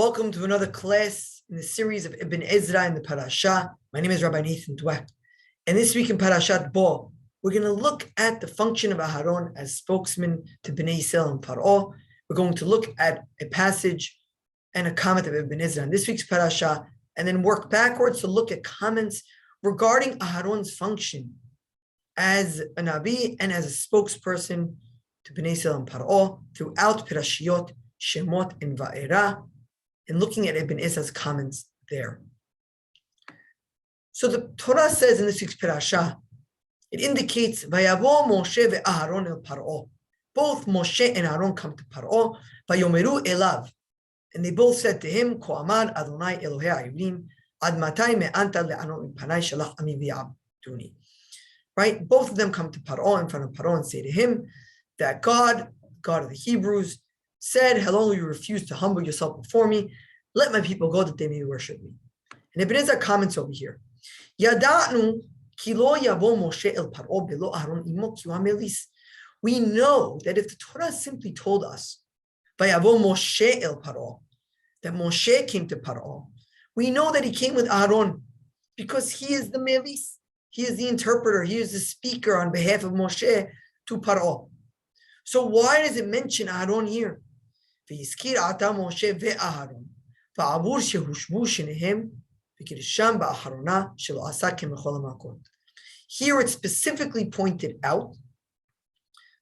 Welcome to another class in the series of Ibn Ezra in the Parasha. My name is Rabbi Nathan Dweck. And this week in Parashat Bo, we're going to look at the function of Aharon as spokesman to Bnei Yisrael and Paro. We're going to look at a passage and a comment of Ibn Ezra in this week's Parasha, and then work backwards to look at comments regarding Aharon's function as a Nabi and as a spokesperson to Bnei Yisrael and Paro throughout Parashiyot, Shemot, and Va'era, and looking at Ibn Ezra's comments there. So the Torah says in this week's Parasha, it indicates, Vayavo Moshe ve'Aharon el Paro. Both Moshe and Aaron come to Paro, Vayomeru elav. And they both said to him, Ko amar Adonai Elohei ha'ivrim, ad matai me'anta le'anot mipanai shalach ami v'yabduni. Right? Both of them come to Paro, in front of Paro, and say to him that God of the Hebrews, said, how long you refuse to humble yourself before me, let my people go that they may worship me. And Ibn Ezra comments over here, Yada'nu ki lo yavo Moshe el Paro belo Aharon imo ki hu hamelis. We know that if the Torah simply told us, Vayavo Moshe el Paro, that Moshe came to Paro, we know that he came with Aharon because he is the melis, he is the interpreter, he is the speaker on behalf of Moshe to Paro. So why does it mention Aharon here? V'yizkir ata Moshe ve'Aharon va'avur shehushvu shnehem v'kiddusham ba'Aharona shelo asa kemechol hamakot. Here it's specifically pointed out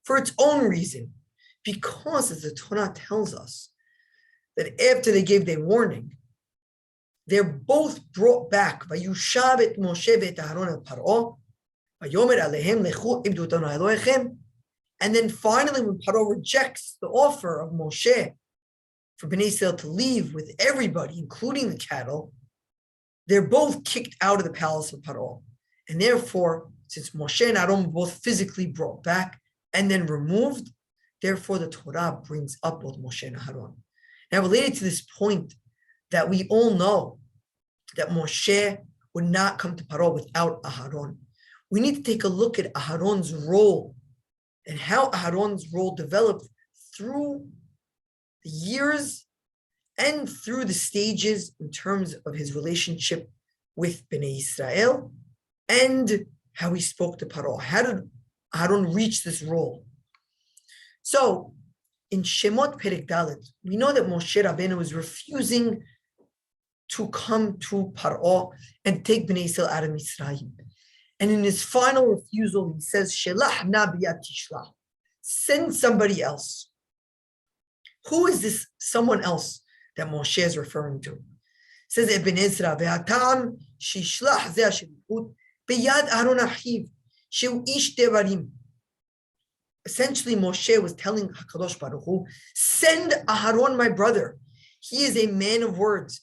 for its own reason, because as the Torah tells us that after they gave their warning, they're both brought back. Vayushav et Moshe ve'et Aharon el Paro vayomer alehem lechu ibdu Adonai Elohechem. And then finally, when Paro rejects the offer of Moshe for Bnei Yisrael to leave with everybody, including the cattle, they're both kicked out of the palace of Paro. And therefore, since Moshe and Aaron were both physically brought back and then removed, therefore the Torah brings up both Moshe and Aaron. Now, related to this point, that we all know that Moshe would not come to Paro without Aharon, we need to take a look at Aharon's role and how Aharon's role developed through the years and through the stages in terms of his relationship with Bnei Israel and how he spoke to Paro. How did Aharon reach this role? So, in Shemot Perek Dalet, we know that Moshe Rabbeinu was refusing to come to Paro and take Bnei Israel out of Mitzrayim. And in his final refusal, he says, Shelach na biyad tishlach. Send somebody else. Who is this someone else that Moshe is referring to? It says Ibn Ezra, Ve'atam shishlach zeh shelichut biyad Aharon achiv shehu ish devarim. Essentially, Moshe was telling HaKadosh Baruch Hu, send Aharon, my brother. He is a man of words.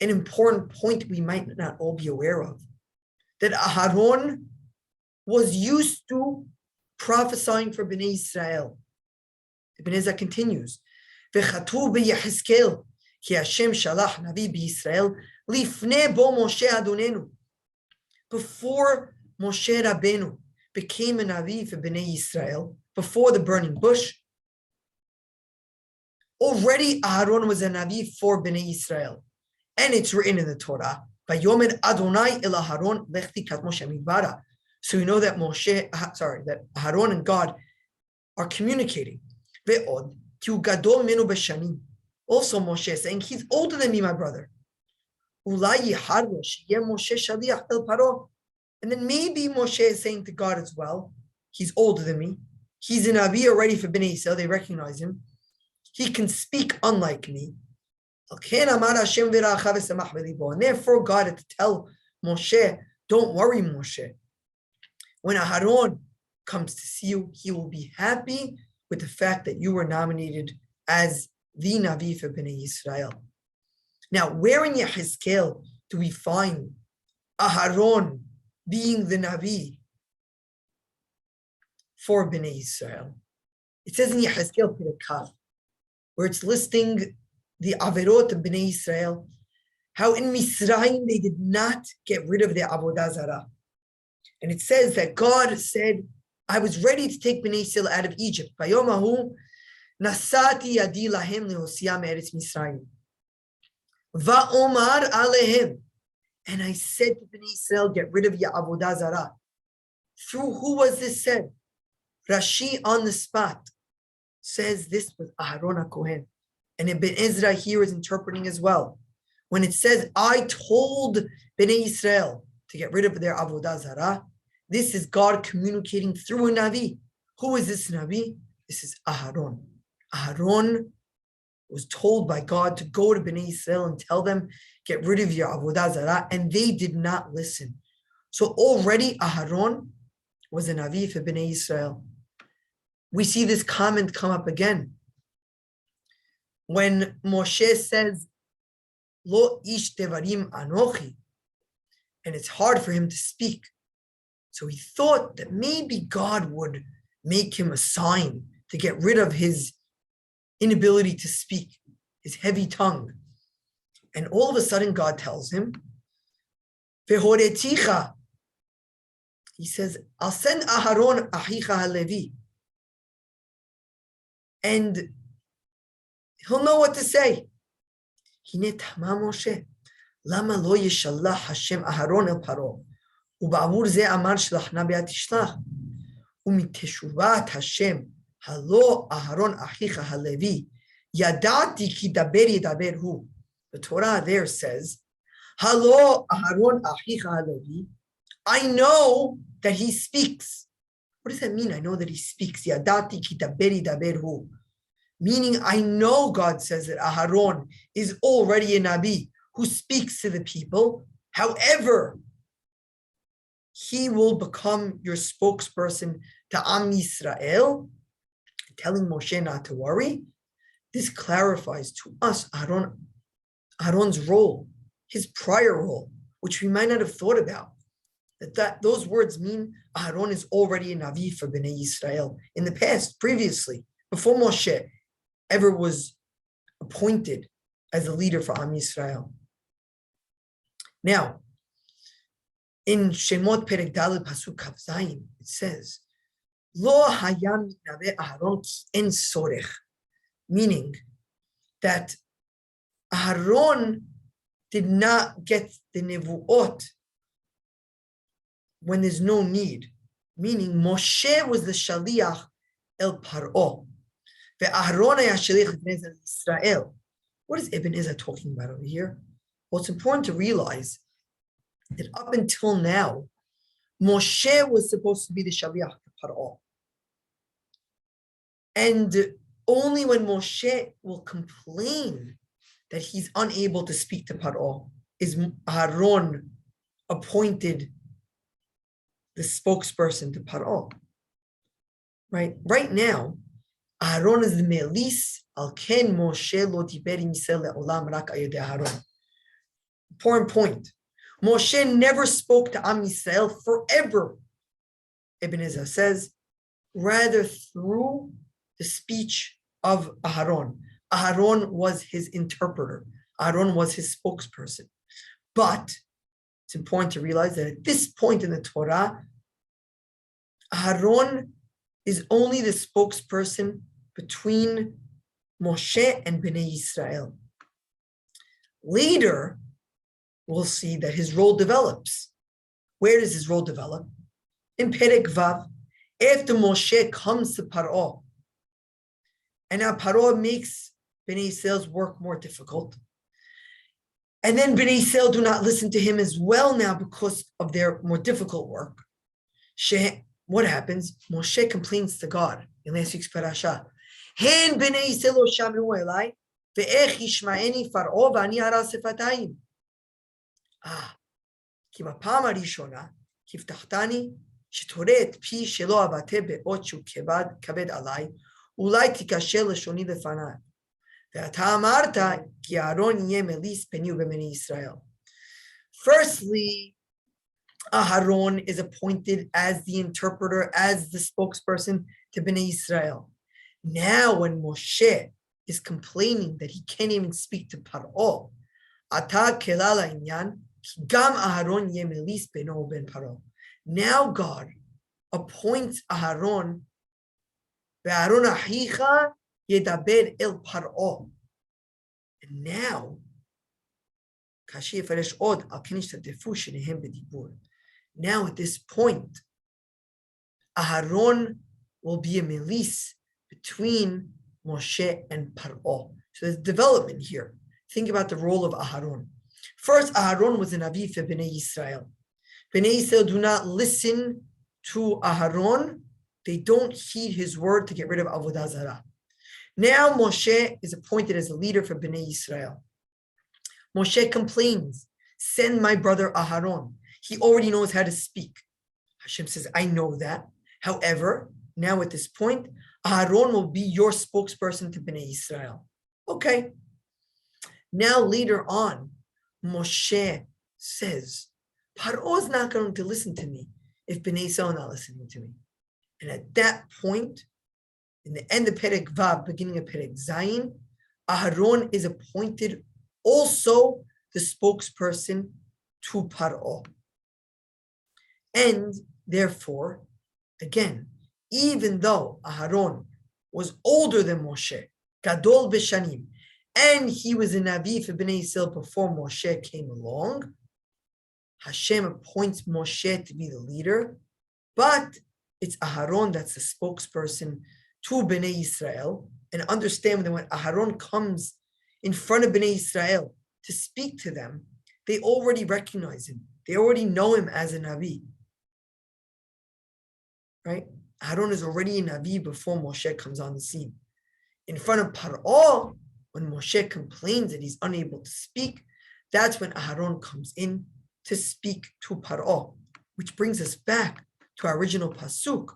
An important point we might not all be aware of, that Aharon was used to prophesying for Bnei Israel. Ibn Ezra continues, V'chatu b'Yehezkel, ki Hashem shalach navi b'Yisrael, lifnei bo Moshe Adonenu. Before Moshe Rabbeinu became a Navi for Bnei Israel, before the burning bush, already Aharon was a Navi for Bnei Israel. And it's written in the Torah, Vayomer Adonai el Aharon lechti kat Moshe midbara. So we know that that Aharon and God are communicating. Ve'od ki hu gadol minu b'shanim. Also Moshe is saying, he's older than me, my brother. Ulai yihar lo sheyeh Moshe shaliach el Paro. And then maybe Moshe is saying to God as well, he's older than me. He's an Navi already for Bnei Yisrael. They recognize him. He can speak unlike me. And therefore, God had to tell Moshe, don't worry, Moshe. When Aharon comes to see you, he will be happy with the fact that you were nominated as the Navi for Bnei Israel. Now, where in Yehezkel do we find Aharon being the Navi for Bnei Israel? It says in Yehezkel Perek Kaf, where it's listing the Averot of Bnei Israel, how in Mitzrayim they did not get rid of their Avodah Zarah. And it says that God said, I was ready to take Bnei Yisrael out of Egypt. Vayomahu Nasati yadi lahem lehosia me'eretz Misrayim. Va'omar alehem. And I said to Bnei Israel, get rid of your avodah zarah. Through who was this said? Rashi on the spot says this was Aharon HaKohen. And Ibn Ezra here is interpreting as well. When it says, I told Bnei Israel to get rid of their avodah zarah, this is God communicating through a Navi. Who is this Navi? This is Aharon. Aharon was told by God to go to Bnei Israel and tell them, get rid of your avodah zarah, and they did not listen. So already Aharon was a Navi for Bnei Israel. We see this comment come up again. When Moshe says, Lo ish devarim anochi, and it's hard for him to speak. So he thought that maybe God would make him a sign to get rid of his inability to speak, his heavy tongue. And all of a sudden God tells him, Vehoreticha, he says, I'll send Aharon achicha halevi, and he'll know what to say. Hine tama Moshe, lama lo yishalach Hashem Aharon el Paro, uba'avur ze amar shlachna be'at tishlach, umiteshuvat Hashem halo Aharon achicha halevi, yadati ki daber yidaber hu. The Torah there says, halo Aharon achicha halevi, I know that he speaks. What does that mean? I know that he speaks. Yadati ki daber yidaber hu. Meaning, I know God says that Aharon is already a Nabi who speaks to the people. However, he will become your spokesperson to Am Yisrael, telling Moshe not to worry. This clarifies to us Aharon's role, his prior role, which we might not have thought about. That those words mean Aharon is already a Navi for Bnei Yisrael in the past, previously, before Moshe ever was appointed as a leader for Am Yisrael. Now, in Shemot Perek Daled Pasuk Kav Zayin, it says, Lo hayam mitnave Aharon ki en sorech, meaning that Aharon did not get the nevuot when there's no need, meaning Moshe was the shaliach el Paro. What is Ibn Ezra talking about over here? Well, it's important to realize that up until now, Moshe was supposed to be the Shaliach to Paro. And only when Moshe will complain that he's unable to speak to Paro is Aaron appointed the spokesperson to Paro. Right now, Aharon is the melis, al ken Moshe lo diber im Yisrael le'olam rak al yedei Aharon. Important point. Moshe never spoke to Am Yisrael forever, Ibn Ezra says, rather through the speech of Aharon. Aharon was his interpreter. Aharon was his spokesperson. But it's important to realize that at this point in the Torah, Aharon is only the spokesperson between Moshe and Bnei Yisrael. Later, we'll see that his role develops. Where does his role develop? In Perek Vav, after Moshe comes to Paro, and now Paro makes Bnei Yisrael's work more difficult. And then Bnei Yisrael do not listen to him as well now because of their more difficult work. What happens? Moshe complains to God in last week's Parasha. Hen Bnei Yisrael lo shamru elai, ve'ech yishma'eni Paro v'ani hara sefatayim. כי בפעם הראשונה הבטחתני שתורה את פי שלא אבטא באות שהוא כבד עליי, אולי תיקשר לשוני לפניי. ואתה אמרת כי אהרון יהיה מליס ביני ובני ישראל. Firstly, Aharon is appointed as the interpreter, as the spokesperson to Bnei Israel. Now, when Moshe is complaining that he can't even speak to Paro, Ata kelal ha'inyan, Gam Aharon yeh melis beno uben Paro. Now God appoints Aharon, ve'Aharon achicha Yedaber el Paro. And now, now at this point, Aharon will be a melis between Moshe and Paro. So there's development here. Think about the role of Aharon. First, Aharon was an Aviv for Bnei Yisrael. Bnei Yisrael do not listen to Aharon. They don't heed his word to get rid of Avodah Zarah. Now Moshe is appointed as a leader for Bnei Yisrael. Moshe complains, send my brother Aharon. He already knows how to speak. Hashem says, I know that. However, now at this point, Aharon will be your spokesperson to Bnei Yisrael. Okay. Now later on, Moshe says, Paro is not going to listen to me if Bnei Yisrael are not listening to me. And at that point, in the end of Perek Vav, beginning of Perek Zayin, Aharon is appointed also the spokesperson to Paro. And therefore, again, even though Aharon was older than Moshe, Gadol B'Shanim, and he was a Navi for Bnei Yisrael before Moshe came along, Hashem appoints Moshe to be the leader, but it's Aharon that's the spokesperson to Bnei Yisrael. And understand that when Aharon comes in front of Bnei Yisrael to speak to them, they already recognize him. They already know him as a Navi. Right? Aharon is already a Navi before Moshe comes on the scene. In front of Paro, when Moshe complains that he's unable to speak, that's when Aharon comes in to speak to Paro, which brings us back to our original pasuk.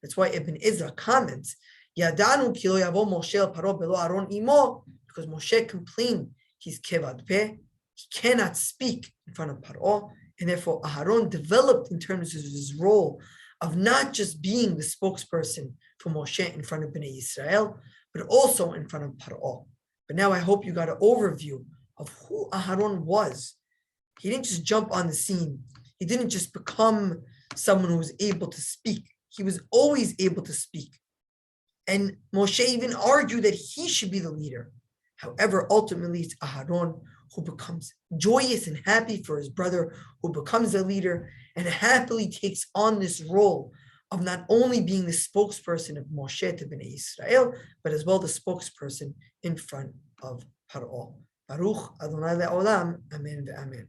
That's why Ibn Ezra comments, Yadanu ki lo yavo Moshe el Paro belo Aharon imo, because Moshe complained he's kevad peh, he cannot speak in front of Paro, and therefore Aharon developed in terms of his role of not just being the spokesperson for Moshe in front of Bnei Yisrael, but also in front of Paro. But now I hope you got an overview of who Aharon was. He didn't just jump on the scene. He didn't just become someone who was able to speak. He was always able to speak. And Moshe even argued that he should be the leader. However, ultimately it's Aharon who becomes joyous and happy for his brother, who becomes the leader and happily takes on this role of not only being the spokesperson of Moshe to Bnei Yisrael, but as well the spokesperson in front of Paro. Baruch Adonai Le'olam, Amen ve'amen.